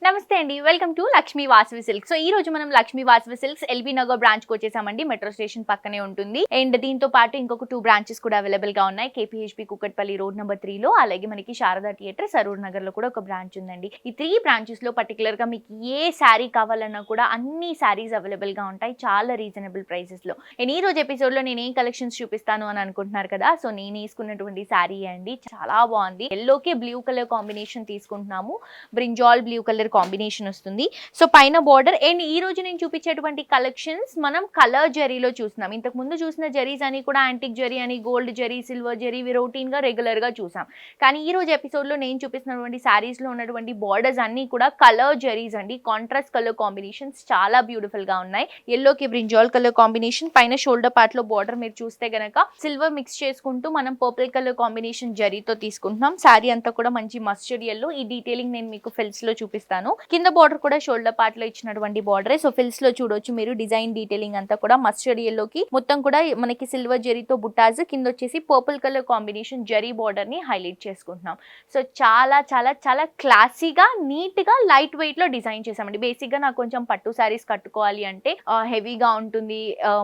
నమస్తే అండి. Welcome to Lakshmi Vasavi silks. So ఈ రోజు మనం Lakshmi Vasavi silks LB Nagar branch కి వచ్చేసామండి. మెట్రో స్టేషన్ పక్కనే ఉంటుంది. అండ్ దీంతో పాటు ఇంకొక 2 బ్రాంచెస్ కూడా అవైలబుల్ గా ఉన్నాయి. కేపీహెచ్పీ కుకట్పల్లి రోడ్ నెంబర్ 3 లో, అలాగే మనకి శారదా థియేటర్ సరూర్ నగర్ లో కూడా ఒక బ్రాంచ్ ఉందండి. ఈ 3 బ్రాంచెస్ లో పర్టికులర్ గా మీకు ఏ శారీ కావాలన్నా కూడా అన్ని శారీస్ అవైలబుల్ గా ఉంటాయి, చాలా రీజనబుల్ ప్రైసెస్ లో. అండ్ ఈ రోజు ఎపిసోడ్ లో నేను ఏం కలెక్షన్స్ చూపిస్తాను అని అనుకుంటున్నారు కదా. సో నేను తీసుకున్నటువంటి శారీ అండి, చాలా బాగుంది. ఎల్లోకి బ్లూ కలర్ కాంబినేషన్ తీసుకుంటున్నాము. బ్రింజాల్ బ్లూ కలర్ కాంబినేషన్ వస్తుంది. సో పైన బార్డర్. అండ్ ఈ రోజు నేను చూపించేటువంటి కలెక్షన్స్ మనం కలర్ జరీలో చూస్తున్నాం. ఇంతకు ముందు చూసిన జరీస్ అని కూడా యాంటిక్ జరీ అని, gold zari, silver zari routine గా రెగ్యులర్ గా చూసాం. కానీ ఈ రోజు ఎపిసోడ్ లో నేను చూపిస్తున్నటువంటి శారీస్ లో ఉన్నటువంటి బార్డర్స్ అన్ని కూడా కలర్ జరీస్ అండి. కాంట్రాస్ట్ కలర్ కాంబినేషన్స్ చాలా బ్యూటిఫుల్ గా ఉన్నాయి. ఎల్లోకి బ్రింజాల్ కలర్ కాంబినేషన్, పైన షోల్డర్ పార్ట్ లో బార్డర్ మీరు చూస్తే గనక సిల్వర్ మిక్స్ చేసుకుంటూ మనం పర్పుల్ కలర్ కాంబినేషన్ జరీతో తీసుకుంటున్నాం. శారీ అంతా కూడా మంచి మస్టర్డ్ ఎల్లో. ఈ డీటెయిలింగ్ నేను మీకు ఫిల్స్ లో చూపిస్తాను. కింద బార్డర్ కూడా షోల్డర్ పార్ట్ లో ఇచ్చినటువంటి బార్డర్. సో ఫిల్స్ లో చూడొచ్చు మీరు డిజైన్ డీటెయిలింగ్ అంతా కూడా మస్టర్డ్ ఎల్లోకి మొత్తం కూడా మనకి సిల్వర్ జరీతో బుట్టాజ్, కింద వచ్చేసి purple colour combination zari border ని హైలైట్ చేసుకుంటున్నాం. సో చాలా చాలా చాలా క్లాసీగా, నీట్ గా, లైట్ వెయిట్ లో డిజైన్ చేసామండి. బేసిక్ గా నాకు కొంచెం పట్టు శారీస్ కట్టుకోవాలి అంటే హెవీగా ఉంటుంది,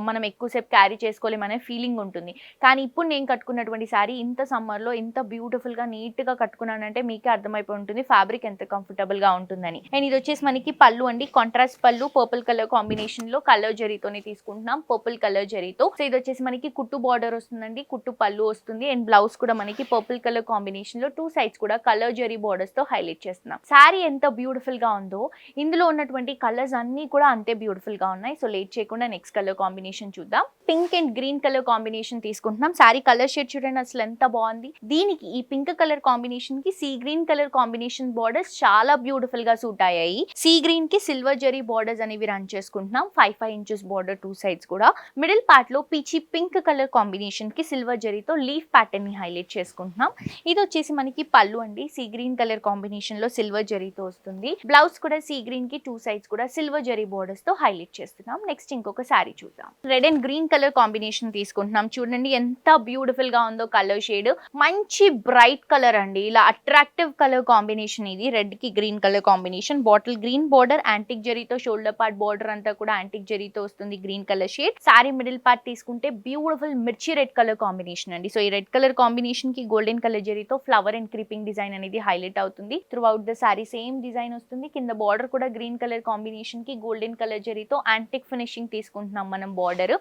మనం ఎక్కువసేపు క్యారీ చేసుకోలేం అనే ఫీలింగ్ ఉంటుంది. కానీ ఇప్పుడు నేను కట్టుకున్నటువంటి శారీ ఇంత సమ్మర్ లో ఇంత బ్యూటిఫుల్ గా నీట్ గా కట్టుకున్నానంటే మీకే అర్థమైపోయి ఉంటుంది ఫ్యాబ్రిక్ ఎంత కంఫర్టబుల్ గా ఉంటుందని. అండ్ ఇది వచ్చేసి మనకి పళ్ళు అండి, కాంట్రాస్ట్ పళ్ళు, పర్పుల్ కలర్ కాంబినేషన్ లో కలర్ జరీతోనే తీసుకుంటున్నాం, పర్పుల్ కలర్ జరీతో. సో ఇది వచ్చేసి మనకి కుట్టు బార్డర్ వస్తుందండి, కుట్టు పళ్ళు వస్తుంది. అండ్ బ్లౌజ్ కూడా మనకి పర్పుల్ కలర్ కాంబినేషన్ లో 2 సైడ్స్ కూడా కలర్ జరీ బార్డర్స్ తో హైలైట్ చేస్తున్నాం. శారీ ఎంత బ్యూటిఫుల్ గా ఉందో ఇందులో ఉన్నటువంటి కలర్స్ అన్ని కూడా అంతే బ్యూటిఫుల్ గా ఉన్నాయి. సో లేట్ చేయకుండా నెక్స్ట్ కలర్ కాంబినేషన్ చూద్దాం. Pink and green colour combination తీసుకుంటున్నాం. శారీ కలర్ షేడ్ చూడండి అసలు ఎంత బాగుంది. దీనికి ఈ పింక్ కలర్ కాంబినేషన్ కి sea green colour combination borders చాలా బ్యూటిఫుల్ గా సూట్ అయ్యాయి. సీ గ్రీన్ కి సిల్వర్ జరీ బార్డర్స్ అనేవి రన్ చేసుకుంటున్నాం. 5 ఇంచెస్ బార్డర్ 2 సైడ్స్ కూడా. మిడిల్ పార్ట్ లో పీచీ పింక్ కలర్ కాంబినేషన్ కి సిల్వర్ జరీతో లీఫ్ ప్యాటర్న్ ని హైలైట్ చేసుకుంటున్నాం. ఇది వచ్చేసి మనకి పళ్ళు అండి, సీ గ్రీన్ కలర్ కాంబినేషన్ లో సిల్వర్ జరీతో వస్తుంది. బ్లౌజ్ కూడా సీ గ్రీన్ కి 2 సైడ్స్ కూడా సిల్వర్ జరీ బార్డర్స్ తో హైలైట్ చేస్తున్నాం. నెక్స్ట్ ఇంకొక శారీ చూద్దాం. Red and green colour combination తీసుకుంటున్నాం. చూడండి ఎంత బ్యూటిఫుల్ గా ఉందో కలర్ షేడ్. మంచి బ్రైట్ కలర్ అండి, ఇలా అట్రాక్టివ్ కలర్ కాంబినేషన్. ఇది రెడ్ కి green colour combination. Bottle green border, antique జరీతో షోల్డర్ పార్ట్ బార్డర్ అంతా కూడా యాంటిక్ జరీతో వస్తుంది, green colour shade. Sorry middle part తీసుకుంటే బ్యూటిఫుల్ మిర్చి రెడ్ కలర్ కాంబినేషన్ అండి. సో ఈ రెడ్ కలర్ కాంబినేషన్ కి గోల్డెన్ కలర్ జరీతో ఫ్లవర్ అండ్ క్రీపింగ్ డిజైన్ అనేది హైలైట్ అవుతుంది. Through out the sorry same design వస్తుంది. కింద బార్డర్ కూడా గ్రీన్ కలర్ కాంబినేషన్ కి గోల్డెన్ కలర్ జరీతో యాంటిక్ ఫినిషింగ్ తీసుకుంటున్నాం మనం బార్డర్.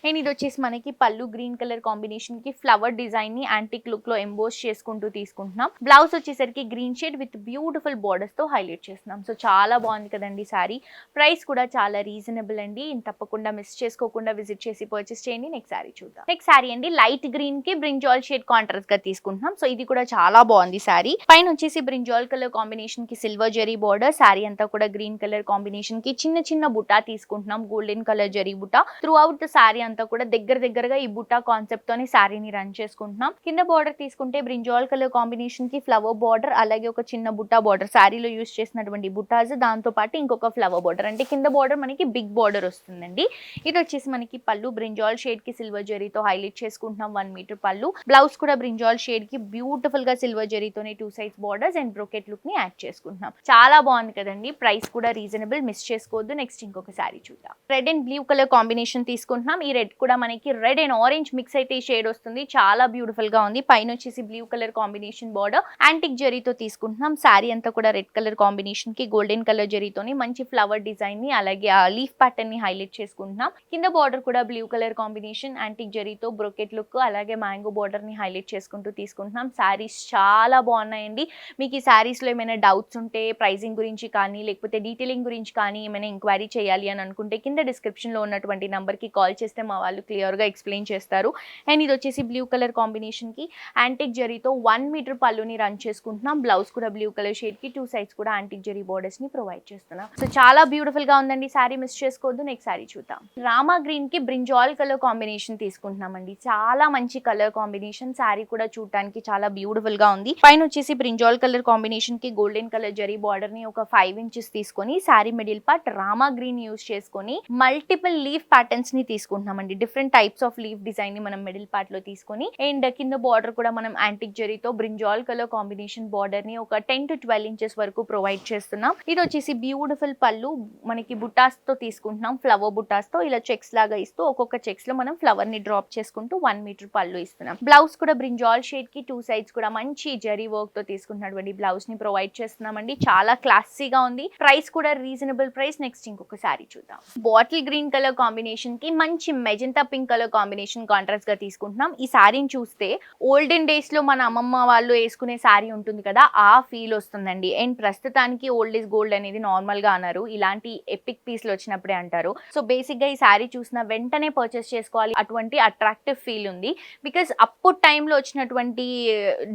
అండ్ ఇది వచ్చేసి మనకి పళ్ళు గ్రీన్ కలర్ కాంబినేషన్ కి ఫ్లవర్ డిజైన్ ని యాంటిక్ లుక్ లో ఎంబోస్ చేసుకుంటూ తీసుకుంటున్నాం. బ్లౌజ్ వచ్చేసరికి green shade with beautiful borders తో హైలైట్ చేస్తున్నాం. సో చాలా బాగుంది కదండి సారీ. ప్రైస్ కూడా చాలా రీజనబుల్ అండి. తప్పకుండా మిస్ చేసుకోకుండా విజిట్ చేసి పర్చేస్ చేయండి. నెక్స్ట్ సారీ చూద్దాం. నెక్స్ట్ సారీ అండి, లైట్ గ్రీన్ కి బ్రింజాల్ షేడ్ కాంట్రాస్ట్ గా తీసుకుంటున్నాం. సో ఇది కూడా చాలా బాగుంది సారీ. పైన వచ్చేసి బ్రింజాల్ కలర్ కాంబినేషన్ కి సిల్వర్ జరీ బార్డర్. సారీ అంతా కూడా గ్రీన్ కలర్ కాంబినేషన్ కి చిన్న చిన్న బుటా తీసుకుంటున్నాం, గోల్డెన్ కలర్ జరీ బుటా. త్రూ అవుట్ ద సారీ అంతా కూడా దగ్గరగా ఈ బుటా కాన్సెప్ట్ తోని సారీని రన్ చేసుకుంటున్నాం. కింద బార్డర్ తీసుకుంటే బ్రింజాల్ కలర్ కాంబినేషన్ కి ఫ్లవర్ బార్డర్, అలాగే ఒక చిన్న బుట్టా బార్డర్. సారీలో యూస్ చేసినటువంటి బుటాస్, దాంతో పాటు ఇంకొక ఫ్లవర్ బార్డర్. అంటే కింద బార్డర్ మనకి బిగ్ బార్డర్ వస్తుందండి. ఇది వచ్చేసి మనకి పళ్ళు బ్రింజాల్ షేడ్ కి సిల్వర్ జరీతో హైలైట్ చేసుకుంటున్నాం. 1 మీటర్ పళ్ళు. బ్లౌజ్ కూడా బ్రింజాల్ షేడ్ కి బ్యూటిఫుల్ గా సిల్వర్ జరీతోనే 2 sides borders and brocade look ని యాడ్ చేసుకుంటున్నాం. చాలా బాగుంది కదండి. ప్రైస్ కూడా రీజనబుల్, మిస్ చేసుకోవద్దు. నెక్స్ట్ ఇంకొక సారీ చూద్దాం. Red and blue colour combination తీసుకుంటున్నాం. ఈ రెడ్ కూడా మనకి రెడ్ అండ్ ఆరెంజ్ మిక్స్ అయితే ఈ షేడ్ వస్తుంది. చాలా బ్యూటిఫుల్ గా ఉంది. పైన వచ్చేసి blue colour combination border antique జరీతో తీసుకుంటున్నాం. సారీ అంతా కూడా రెడ్ కలర్ కాంబినేషన్ కి గోల్డెన్ కలర్ జరీతోని మంచి ఫ్లవర్ డిజైన్ ని, అలాగే ఆ లీఫ్ ప్యాటర్న్ ని హైలైట్ చేసుకుంటున్నాం. కింద బార్డర్ కూడా బ్లూ కలర్ కాంబినేషన్ యాంటిక్ జరీతో బ్రోకెట్ లుక్, అలాగే మ్యాంగో బార్డర్ ని హైలైట్ చేసుకుంటూ తీసుకుంటున్నాం. సారీస్ చాలా బాగున్నాయండి. మీకు ఈ సారీస్ లో ఏమైనా డౌట్స్ ఉంటే ప్రైజింగ్ గురించి కానీ, లేకపోతే డీటెయిలింగ్ గురించి కానీ ఏమైనా ఎంక్వైరీ చేయాలి అని అనుకుంటే కింద డిస్క్రిప్షన్ లో ఉన్నటువంటి నంబర్ కి కాల్ చేస్తే మా వాళ్ళు క్లియర్ గా ఎక్స్ప్లెయిన్ చేస్తారు. అండ్ ఇది వచ్చేసి బ్లూ కలర్ కాంబినేషన్ కి యాంటిక్ జరీతో 1 మీటర్ పళ్ళుని రన్ చేసుకుంటున్నాం. బ్లౌజ్ కూడా బ్లూ కలర్ షేడ్ కి 2 సైడ్స్ కూడా యాంటిక్ జరీ బార్డర్స్ ని ప్రొవైడ్ చేస్తున్నాం. సో చాలా బ్యూటిఫుల్ గా ఉందండి సారీ, మిస్ చేసుకోవద్దు. నెక్స్ట్ సారీ చూద్దాం. రామా గ్రీన్ కి బ్రింజాల్ కలర్ కాంబినేషన్ తీసుకుంటున్నామండి. చాలా మంచి కలర్ కాంబినేషన్. సారీ కూడా చూడటానికి చాలా బ్యూటిఫుల్ గా ఉంది. పైన వచ్చేసి బ్రింజాల్ కలర్ కాంబినేషన్ కి గోల్డెన్ కలర్ జరీ బార్డర్ ని ఒక 5 ఇంచెస్ తీసుకొని సారీ మిడిల్ పార్ట్ రామా గ్రీన్ యూస్ చేసుకొని మల్టిపుల్ లీఫ్ ప్యాటర్న్స్ ని తీసుకుంటున్నామండి. Different types of leaf design ని మనం మిడిల్ పార్ట్ లో తీసుకొని, అండ్ కింద బార్డర్ కూడా మనం యాంటిక్ జరీతో బ్రింజాల్ కలర్ కాంబినేషన్ బార్డర్ ని ఒక 10 to 12 ఇంచెస్ వరకు ప్రొవైడ్ చేస్తున్నాం. ఇది వచ్చేసి బ్యూటిఫుల్ పళ్ళు, మనకి బుటాస్ తో తీసుకుంటున్నాం, ఫ్లవర్ బుటాస్ తో ఇలా చెక్స్ లాగా ఇస్తూ ఒక్కొక్క చెక్స్ లో మనం ఫ్లవర్ ని డ్రాప్ చేసుకుంటూ 1 మీటర్ పళ్ళు ఇస్తున్నాం. బ్లౌజ్ కూడా బ్రింజాల్ షేడ్ కి 2 సైడ్స్ కూడా మంచి జరీ వర్క్ తో తీసుకుంటున్నటువంటి బ్లౌజ్ ని ప్రొవైడ్ చేస్తున్నామండి. చాలా క్లాసీగా ఉంది, ప్రైస్ కూడా రీజనబుల్ ప్రైస్. నెక్స్ట్ ఇంకొక సారీ చూద్దాం. బాటిల్ గ్రీన్ కలర్ కాంబినేషన్ కి మంచి magenta pink colour combination contrast గా తీసుకుంటున్నాం. ఈ సారీని చూస్తే ఓల్డెన్ డేస్ లో మన అమ్మమ్మ వాళ్ళు వేసుకునే సారీ ఉంటుంది కదా, ఆ ఫీల్ వస్తుందండి. అండ్ ప్రస్తుతానికి ఓల్డ్ ఈజ్ గోల్డ్ అనేది నార్మల్ గా అన్నారు, ఇలాంటి ఎపిక్ పీస్లు వచ్చినప్పుడే అంటారు. సో బేసిక్ గా ఈ సారీ చూసిన వెంటనే పర్చేస్ చేసుకోవాలి, అటువంటి అట్రాక్టివ్ ఫీల్ ఉంది. బికాస్ అప్పుడు టైంలో వచ్చినటువంటి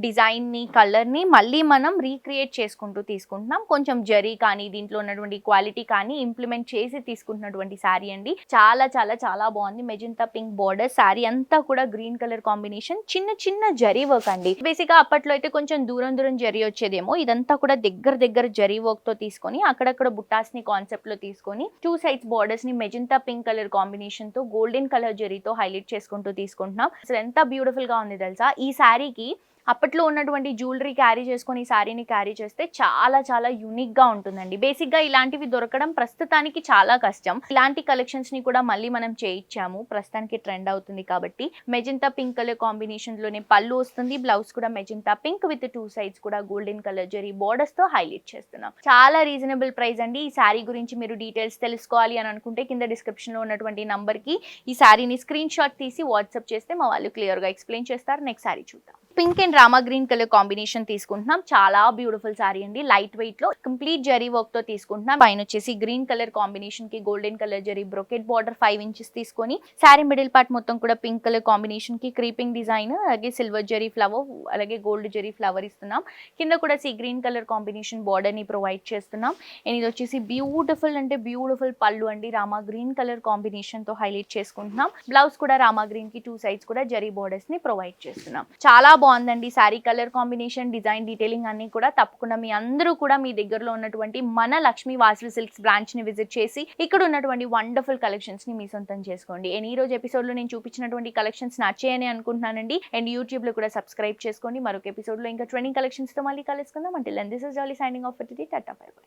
డిజైన్ ని, కలర్ ని మళ్ళీ మనం రీక్రియేట్ చేసుకుంటూ తీసుకుంటున్నాం. కొంచెం జరీ కానీ దీంట్లో ఉన్నటువంటి క్వాలిటీ కానీ ఇంప్లిమెంట్ చేసి తీసుకుంటున్నటువంటి సారీ అండి. చాలా చాలా చాలా బాగుంది. మెజెంటా పింక్ బార్డర్, సారీ అంతా కూడా గ్రీన్ కలర్ కాంబినేషన్, చిన్న చిన్న జరీ వర్క్ అండి. బేసిక్ గా అప్పట్లో అయితే కొంచెం దూరం దూరం జరీ వచ్చేదేమో, ఇదంతా కూడా దగ్గర జరీ వర్క్ తో తీసుకొని అక్కడక్కడ బుట్టాస్ ని కాన్సెప్ట్ లో తీసుకొని 2 సైడ్స్ బార్డర్స్ ని మెజెంటా పింక్ కలర్ కాంబినేషన్ తో గోల్డెన్ కలర్ జరీతో హైలైట్ చేసుకుంటూ తీసుకుంటున్నాం. అసలు ఎంత బ్యూటిఫుల్ గా ఉంది తెలుసా. ఈ సారీకి అప్పట్లో ఉన్నటువంటి జ్యువెలరీ క్యారీ చేసుకొని ఈ సారీని క్యారీ చేస్తే చాలా చాలా యూనిక్ గా ఉంటుందండి. బేసిక్ గా ఇలాంటివి దొరకడం ప్రస్తుతానికి చాలా కష్టం. ఇలాంటి కలెక్షన్స్ ని కూడా మళ్ళీ మనం చేయించాము, ప్రస్తుతానికి ట్రెండ్ అవుతుంది కాబట్టి. మెజెంటా పింక్ కలర్ కాంబినేషన్ లోనే పళ్ళు వస్తుంది, బ్లౌజ్ కూడా మెజెంటా పింక్ విత్ 2 సైడ్స్ కూడా గోల్డెన్ కలర్ జరీ బోర్డర్స్ తో హైలైట్ చేస్తున్నాం. చాలా రీజనబుల్ ప్రైస్ అండి. ఈ సారీ గురించి మీరు డీటెయిల్స్ తెలుసుకోవాలి అని అనుకుంటే కింద డిస్క్రిప్షన్ లో ఉన్నటువంటి నంబర్ కి ఈ సారీని స్క్రీన్ షాట్ తీసి వాట్సాప్ చేస్తే మా వాళ్ళు క్లియర్ గా ఎక్స్ప్లెయిన్ చేస్తారు. నెక్స్ట్ సారీ చూద్దాం. Pink and Rama green colour combination తీసుకుంటున్నాం. చాలా బ్యూటిఫుల్ సారీ అండి. లైట్ వెయిట్ లో కంప్లీట్ జరీ వర్క్ తో తీసుకుంటున్నాం. పైన వచ్చేసి గ్రీన్ కలర్ కాంబినేషన్ కి golden colour zari brocade border 5 inches తీసుకొని సారీ మిడిల్ పార్ట్ మొత్తం కూడా పింక్ కలర్ కాంబినేషన్ కి క్రీపింగ్ డిజైన్, అలాగే సిల్వర్ జరీ ఫ్లవర్, అలాగే గోల్డ్ జరీ ఫ్లవర్ ఇస్తున్నాం. కింద కూడా గ్రీన్ కలర్ కాంబినేషన్ బార్డర్ ని ప్రొవైడ్ చేస్తున్నాం. అండ్ ఇది వచ్చేసి బ్యూటిఫుల్ అంటే బ్యూటిఫుల్ పళ్ళు అండి. రామా గ్రీన్ కలర్ కాంబినేషన్ తో హైలైట్ చేసుకుంటున్నాం. బ్లౌజ్ కూడా రామా గ్రీన్ కి 2 సైడ్స్ కూడా జరీ బోర్డర్స్ ని ప్రొవైడ్ చేస్తున్నాం. చాలా బాగుందండి sorry colour combination, design, detailing అన్ని కూడా. తప్పకుండా మీ అందరూ కూడా మీ దగ్గరలో ఉన్నటువంటి మన లక్ష్మీ వాసవి సిల్క్స్ బ్రాంచ్ ని విజిట్ చేసి ఇక్కడ ఉన్నటువంటి వండర్ఫుల్ కలెక్షన్స్ ని మీ సొంతం చేసుకోండి. అండ్ ఈ రోజు ఎపిసోడ్ లో నేను చూపించినటువంటి కలెక్షన్స్ నచ్చాయని అనుకుంటున్నానండి. అండ్ యూట్యూబ్ లో కూడా సబ్స్క్రైబ్ చేసుకోండి. మరొక ఎపిసోడ్ లో ఇంకా ట్రెండింగ్ కలెక్షన్స్ తో మళ్ళీ కలుసుకుందాం. Until then this is Jolly signing off for today. Tata bye by.